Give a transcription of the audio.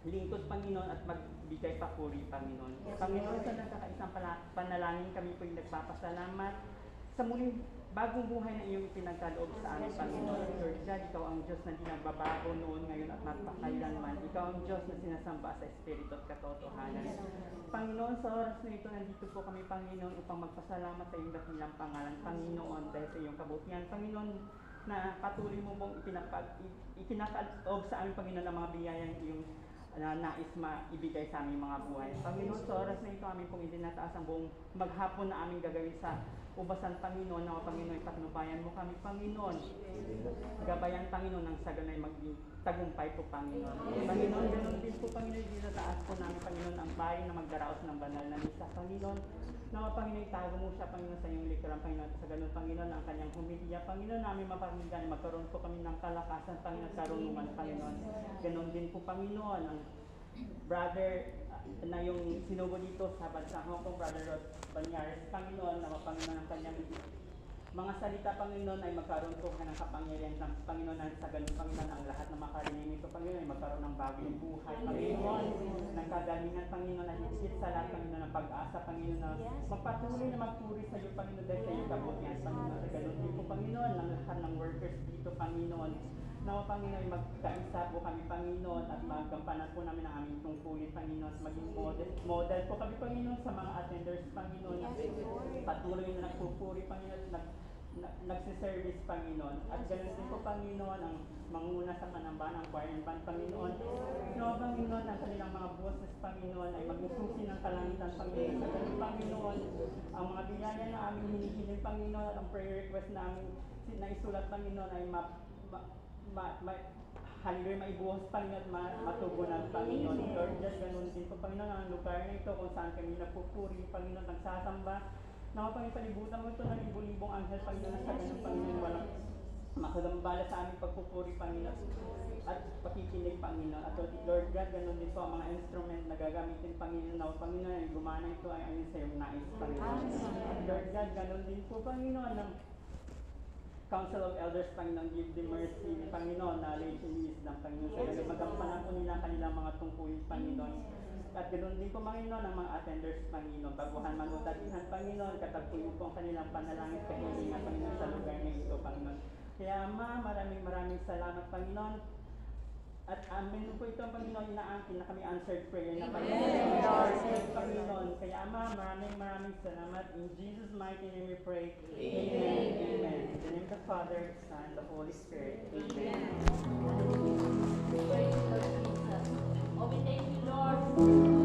lingkod, Panginoon, at magbigay papuri, Panginoon. Yes, Panginoon, Lord. sa nagkakaisang panalangin, kami po yung nagpapasalamat sa muling bagong buhay na iyong pinagkaloob sa amin, Yes, Panginoon. Lord. Lord God, ikaw ang Diyos na di nagbabago noon, ngayon at magpakailanman. Ikaw ang Diyos na sinasamba sa Espiritu at katotohanan. Panginoon, sa oras na ito, nandito po kami, Panginoon, upang magpasalamat sa iyong dakilang pangalan, Panginoon, dahil sa iyong kabutihan. Panginoon, na patuloy mo mong ikinakaaloob sa amin, Panginoon, ang mga biyayang iyong nais maibigay sa aming mga buhay. Panginoon, sa oras na ito, amin pong itinataas ang buong maghapon na aming gagawin sa ubasan, Panginoon, na Panginoon, patnubayan mo kami, Panginoon. Gabayan, Panginoon, ng saganay maging tagumpay po, Panginoon. Panginoon, ganoon din po, Panginoon, itinataas po namin, Panginoon, ang bayan na magdaraos ng banal na misa, Panginoon. Na Panginoon, itago mo siya, Panginoon, sa iyong likuran, Panginoon. Sa ganun, Panginoon, ang kanyang humilya, Panginoon, namin mapakinggan, magkaroon po kami ng kalakasan, Panginoon, karunungan, Panginoon. Ganon din po, Panginoon, ang brother na yung sinugo dito sa bansa Hong Kong, Brother Rod Banyares, Panginoon, na mapanginoon ang kanyang mga salita, Panginoon, ay magkaroon po ng kapangyarihan ng Panginoon, na sa ganun, Panginoon, ang lahat ng makarinig nito, Panginoon, ay magkaroon ng bagong buhay, Panginoon, ng kagalingan, Panginoon, na higit sa lahat, Panginoon, ng pag-asa, Panginoon, na magpatuloy na magpuri sa iyo, Panginoon, dahil sa iyo kabutihan, Panginoon, sa ganun din po, Panginoon, ng lahat ng workers dito, Panginoon, na Panginoon, magkaisa po kami, Panginoon, at magampanan po namin ang aming tungkulin, Panginoon, at maging model po kami, Panginoon, sa mga attenders, Panginoon, na patuloy na nagpupuri, Panginoon, nagsiservice, Panginoon. At ganoon din po, Panginoon, ang manguna sa manambahan, ang choir and band, Panginoon. No, Panginoon, ang kanilang mga boses, Panginoon, ay maging susi ng kalangitan, Panginoon. Sa ganun, Panginoon, ang mga biyaya na aming hinihiling, Panginoon, at ang prayer request na aming naisulat, Panginoon, ay hallelujah, maibuhos, Panginoon, at matugunan, Panginoon. Lord, just ganun din po, Panginoon, ang lugar na ito kung saan kami napupuri, Panginoon, nagsasamba. Panginoon, palibutan mo ito ng libo-libong anghel, Panginoon, sa ganun, Panginoon, walang makagambala sa aming pagpupuri, Panginoon, at pakikinig, Panginoon. At Lord God, ganun din po ang mga instrument na gagamitin, Panginoon, na Panginoon, ay gumana ito ay ayon sa iyong nais, Panginoon. At Lord God, ganun din po, Panginoon, ng Council of Elders, Panginoon, give them mercy, Panginoon, knowledge and wisdom, Panginoon, sa ganun, magampanan po nila kanilang mga tungkulin, Panginoon. At ganoon din po, Panginoon, ang mga attenders, Panginoon, baguhan man o datihan, Panginoon, katagpuin po ang kanilang panalangin, kahilingan, Panginoon, sa lugar na ito, Panginoon. Kaya, Ama, maraming salamat, Panginoon. At amin po ito, Panginoon, inaangkin na kami answered prayer na Panginoon. Panginoon. Kaya, Ama, maraming salamat. In Jesus' mighty name we pray. Amen. Amen. In the name of the Father, Son, and the Holy Spirit. Amen. Praise the Lord Jesus. Oh, we thank you, Lord.